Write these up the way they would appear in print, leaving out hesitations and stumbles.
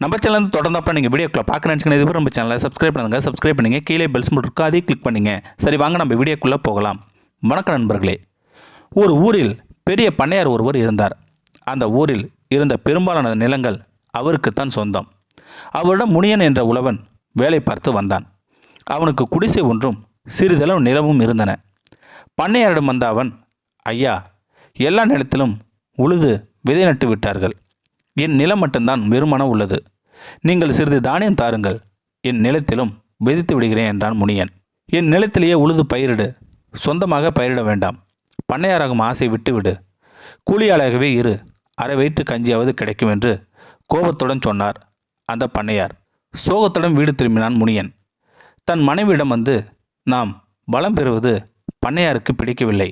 நம்ம சேனல் தொடர்ந்தப்ப நீங்கள் வீடியோக்குள்ள பார்க்க நினச்சிங்கன்னா இதுவரை நம்ம சேனலை சப்ஸ்கிரைப் பண்ணுங்கள். சப்ஸ்கிரைப் பண்ணுங்கள். கீழே பெல் சிம்பல் இருக்கும், அதையும் கிளிக் பண்ணுங்க. சரி, வாங்க நம்ம வீடியோக்குள்ளே போகலாம். வணக்கம் நண்பர்களே. ஒரு ஊரில் பெரிய பண்ணையார் ஒருவர் இருந்தார். அந்த ஊரில் இருந்த பெரும்பாலான நிலங்கள் அவருக்குத்தான் சொந்தம். அவரிடம் முனியன் என்ற உழவன் வேலை பார்த்து வந்தான். அவனுக்கு குடிசை ஒன்றும் சிறிதளவு நிலமும் இருந்தன. பண்ணையாரிடம் வந்த அவன், ஐயா, எல்லா நிலத்திலும் உழுது விதை நட்டு விட்டார்கள். என் நிலம் மட்டும்தான் வெறுமன உள்ளது. நீங்கள் சிறிது தானியம் தாருங்கள், என் நிலத்திலும் விதைத்து விடுகிறேன் என்றான் முனியன். என் நிலத்திலேயே உழுது பயிரிடு, சொந்தமாக பயிரிட வேண்டாம். பண்ணையாராகும் ஆசை விட்டுவிடு, கூலியாளாகவே இரு, அரை வயிற்று கஞ்சியாவது கிடைக்கும் என்று கோபத்துடன் சொன்னார் அந்த பண்ணையார். சோகத்துடன் வீடு திரும்பினான் முனியன். தன் மனைவியிடம் வந்து, நாம் பலம் பெறுவது பண்ணையாருக்கு பிடிக்கவில்லை,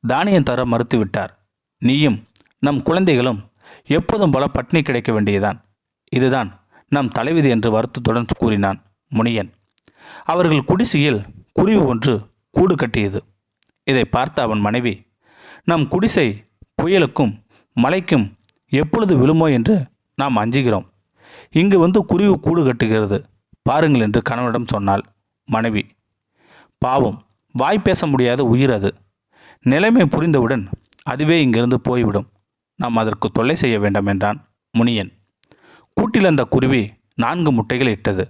தானியம் தர மறுத்துவிட்டார். நீயும் நம் குழந்தைகளும் எப்போதும் பல பட்னி கிடைக்க வேண்டியதான். இதுதான் நம் தலைவிதி என்று வருத்தத்துடன் கூறினான் முனியன். அவர்கள் குடிசையில் குருவி ஒன்று கூடு கட்டியது. இதை பார்த்த அவன் மனைவி, நம் குடிசை புயலுக்கும் மழைக்கும் எப்பொழுது விழுமோ என்று நாம் அஞ்சுகிறோம். இங்கு வந்து குருவி கூடு கட்டுகிறது பாருங்கள் என்று கணவனிடம் சொன்னாள் மனைவி. பாவம், வாய் பேச முடியாத உயிர் அது. நிலைமை புரிந்தவுடன் அதுவே இங்கிருந்து போய்விடும். நாம் அதற்கு தொல்லை செய்ய வேண்டாம் என்றான் முனியன். கூட்டில் அந்த குருவி 4 முட்டைகள் இட்டது.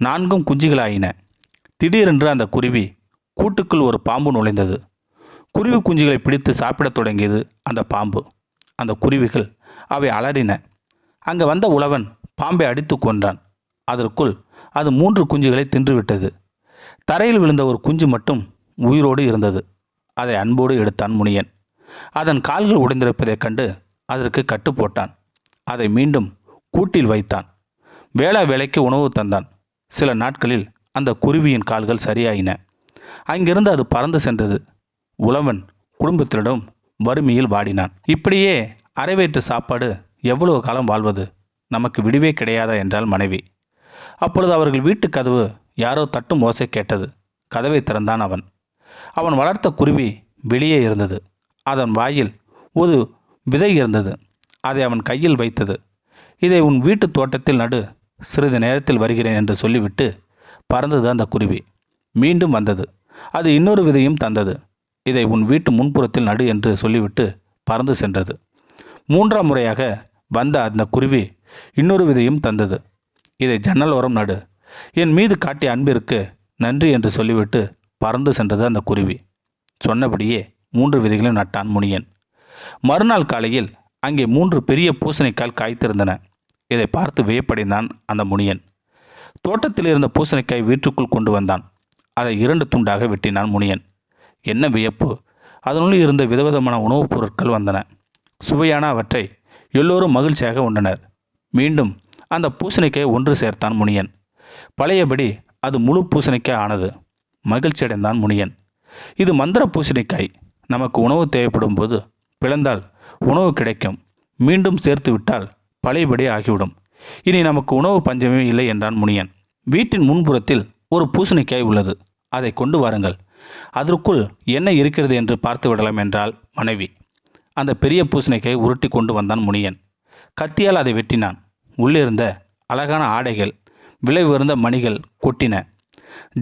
4ம் குஞ்சுகளாயின. திடீரென்று அந்த குருவி கூட்டுக்குள் ஒரு பாம்பு நுழைந்தது. குருவி குஞ்சுகளை பிடித்து சாப்பிடத் தொடங்கியது அந்த பாம்பு. அந்த குருவிகள் அவை அலறின. அங்கே வந்த உழவன் பாம்பை அடித்து கொன்றான். அதற்குள் அது 3 குஞ்சுகளை தின்றுவிட்டது. தரையில் விழுந்த ஒரு குஞ்சு மட்டும் உயிரோடு இருந்தது. அதை அன்போடு எடுத்தான் முனியன். அதன் கால்கள் உடைந்திருப்பதைக் கண்டு அதற்கு கட்டு போட்டான். அதை மீண்டும் கூட்டில் வைத்தான். வேளா வேலைக்கு உணவு தந்தான். சில நாட்களில் அந்த குருவியின் கால்கள் சரியாயின. அங்கிருந்து அது பறந்து சென்றது. உழவன் குடும்பத்தினரிடம் வறுமையில் வாடினான். இப்படியே அரை வயிற்று சாப்பாடு எவ்வளவு காலம் வாழ்வது? நமக்கு விடுவே கிடையாதா என்றாள் மனைவி. அப்பொழுது அவர்கள் வீட்டு கதவு யாரோ தட்டும் ஓசை கேட்டது. கதவை திறந்தான் அவன். அவன் வளர்த்த குருவி வெளியே இருந்தது. அதன் வாயில் ஒரு விதை இருந்தது. அதை அவன் கையில் வைத்தது. இதை உன் வீட்டு தோட்டத்தில் நடு, சிறிது நேரத்தில் வருகிறேன் என்று சொல்லிவிட்டு பறந்தது அந்த குருவி. மீண்டும் வந்தது. அது இன்னொரு விதையும் தந்தது. இதை உன் வீட்டு முன்புறத்தில் நடு என்று சொல்லிவிட்டு பறந்து சென்றது. 3ஆம் முறையாக வந்த அந்த குருவி இன்னொரு விதையும் தந்தது. இதை ஜன்னலோரம் நடு, என் மீது காட்டிய அன்பிற்கு நன்றி என்று சொல்லிவிட்டு பறந்து சென்றது அந்த குருவி. சொன்னபடியே 3 விதைகளையும் நட்டான் முனியன். மறுநாள் காலையில் அங்கே 3 பெரிய பூசணிக்காய் காய்த்திருந்தன. இதை பார்த்து வியப்படைந்தான் அந்த முனியன். தோட்டத்தில் இருந்த பூசணிக்காய் வீட்டுக்குள் கொண்டு வந்தான். அதை 2 துண்டாக வெட்டினான் முனியன். என்ன வியப்பு! அதனுள் இருந்த விதவிதமான உணவுப் பொருட்கள் வந்தன. சுவையான அவற்றை எல்லோரும் மகிழ்ச்சியாக உண்டனர். மீண்டும் அந்த பூசணிக்காயை ஒன்று சேர்த்தான் முனியன். பழையபடி அது முழு பூசணிக்காய் ஆனது. மகிழ்ச்சியடைந்தான் முனியன். இது மந்திர பூசணிக்காய். நமக்கு உணவு தேவைப்படும் போது பிளந்தால் உணவு கிடைக்கும். மீண்டும் சேர்த்து விட்டால் பழையபடி ஆகிவிடும். இனி நமக்கு உணவு பஞ்சமே இல்லை என்றான் முனியன். வீட்டின் முன்புறத்தில் ஒரு பூசணிக்காய் உள்ளது. அதை கொண்டு வாருங்கள். அதற்குள் என்ன இருக்கிறது என்று பார்த்து விடலாம் என்றாள் மனைவி. அந்த பெரிய பூசணிக்காயை உருட்டி கொண்டு வந்தான் முனியன். கத்தியால் அதை வெட்டினான். உள்ளிருந்த அழகான ஆடைகள், விலை உயர்ந்த மணிகள் கொட்டின.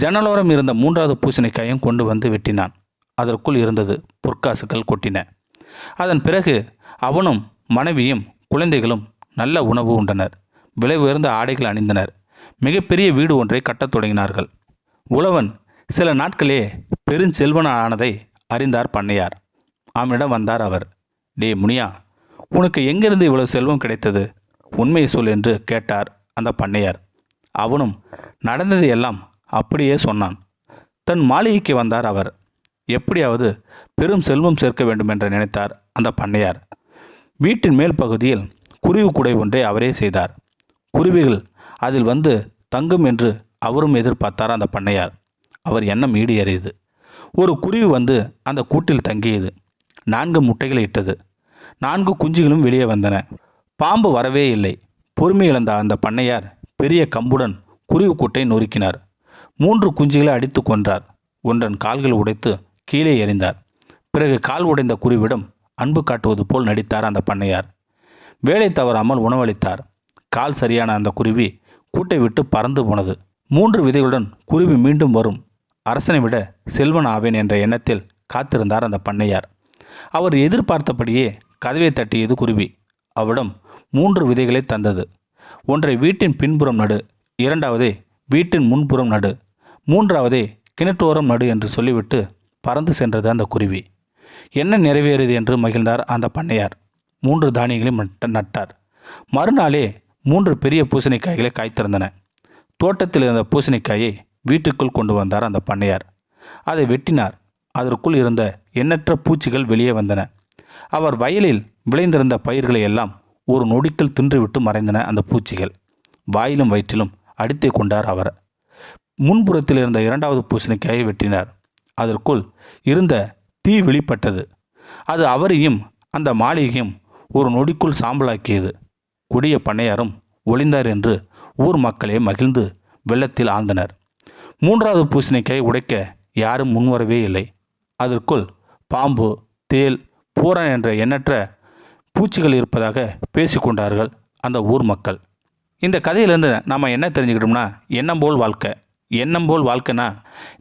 ஜன்னலோரம் இருந்த 3வது பூசணிக்காயும் கொண்டு வந்து வெட்டினான். அதற்குள் இருந்தது பொற்காசுகள் கொட்டின. அதன் பிறகு அவனும் மனைவியும் குழந்தைகளும் நல்ல உணவு உண்டனர். விலை உயர்ந்த ஆடைகள் அணிந்தனர். மிகப்பெரிய வீடு ஒன்றை கட்டத் தொடங்கினார்கள். உழவன் சில நாட்களே பெருஞ்செல்வன் ஆனதை அறிந்தார் பண்ணையார். அவனிடம் வந்தார் அவர். டே முனியா, உனக்கு எங்கிருந்து இவ்வளவு செல்வம் கிடைத்தது? உண்மையை சொல் என்று கேட்டார் அந்த பண்ணையார். அவனும் நடந்தது எல்லாம் அப்படியே சொன்னான். தன் மாளிகைக்கு வந்தார் அவர். எப்படியாவது பெரும் செல்வம் சேர்க்க வேண்டும் என்று நினைத்தார் அந்த பண்ணையார். வீட்டின் மேல் பகுதியில் குருவி கூடை ஒன்றை அவரே செய்தார். குருவிகள் அதில் வந்து தங்கும் என்று அவரும் எதிர்பார்த்தார் அந்த பண்ணையார். அவர் எண்ணம் ஈடேறியது. ஒரு குருவி வந்து அந்த கூட்டில் தங்கியது. 4 முட்டைகளை இட்டது. 4 குஞ்சுகளும் வெளியே வந்தன. பாம்பு வரவே இல்லை. பொறுமை இழந்த அந்த பண்ணையார் பெரிய கம்புடன் குருவி கூட்டை நொறுக்கினார். 3 குஞ்சுகளை அடித்து கொன்றார். ஒன்றன் கால்கள் உடைத்து கீழே எறிந்தார். பிறகு கால் உடைந்த குருவிடம் அன்பு காட்டுவது போல் நடித்தார் அந்த பண்ணையார். வேலை தவறாமல் உணவளித்தார். கால் சரியான அந்த குருவி கூட்டை விட்டு பறந்து போனது. 3 விதைகளுடன் குருவி மீண்டும் வரும். அரசனை விட செல்வன் ஆவேன் என்ற எண்ணத்தில் காத்திருந்தார் அந்த பண்ணையார். அவர் எதிர்பார்த்தபடியே கதவை தட்டியது குருவி. அவரிடம் 3 விதைகளை தந்தது. ஒன்றை வீட்டின் பின்புறம் நடு, 2வதை வீட்டின் முன்புறம் நடு, 3வதை கிணற்றோரம் நடு என்று சொல்லிவிட்டு பறந்து சென்றது அந்த குருவி. என்ன நிறைவேறியது என்று மகிழ்ந்தார் அந்த பண்ணையார். 3 தானியங்களையும் நட்டார். மறுநாளே 3 பெரிய பூசணிக்காய்களை காய்த்திருந்தன. தோட்டத்தில் இருந்த பூசணிக்காயை வீட்டுக்குள் கொண்டு வந்தார் அந்த பண்ணையார். அதை வெட்டினார். அதற்குள் இருந்த எண்ணற்ற பூச்சிகள் வெளியே வந்தன. அவர் வயலில் விளைந்திருந்த பயிர்களை எல்லாம் ஒரு நொடிக்குள் தின்றுவிட்டு மறைந்தன அந்த பூச்சிகள். வாயிலும் வயிற்றிலும் அடித்து கொண்டார் அவர். முன்புறத்தில் இருந்த 2வது பூசணிக்காயை வெட்டினார். அதற்குள் இருந்த தீ வெளிப்பட்டது. அது அவரையும் அந்த மாளிகையும் ஒரு நொடிக்குள் சாம்பலாக்கியது. கொடிய பண்ணையாரும் ஒளிந்தார் என்று ஊர் மக்களே மகிழ்ந்து வெள்ளத்தில் ஆழ்ந்தனர். 3வது பூசணிக்காயை உடைக்க யாரும் முன்வரவே இல்லை. அதற்குள் பாம்பு, தேள், பூரான் என்ற எண்ணற்ற பூச்சிகள் இருப்பதாக பேசிக்கொண்டார்கள் அந்த ஊர் மக்கள். இந்த கதையிலேருந்து நாம் என்ன தெரிஞ்சுக்கிட்டோம்னா, எண்ணம் போல் வாழ்க்கை. எண்ணம் போல் வாழ்க்கைனா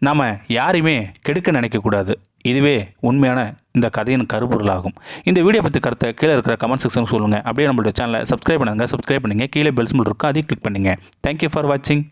நாம் யாரையுமே கெடுக்க நினைக்கக்கூடாது. இதுவே உண்மையான இந்த கதையின் கருப்பொருளாகும். இந்த வீடியோ பற்றி கருத்தை கீழே இருக்கிற கமெண்ட் செக்ஷன் சொல்லுங்கள். அப்படியே நம்மளோட சேனலை சப்ஸ்கிரைப் பண்ணுங்கள். கீழே பெல் சிம்பல் இருக்கும், அதையும் கிளிக் பண்ணுங்கள். தேங்க்யூ ஃபார் வாட்சிங்.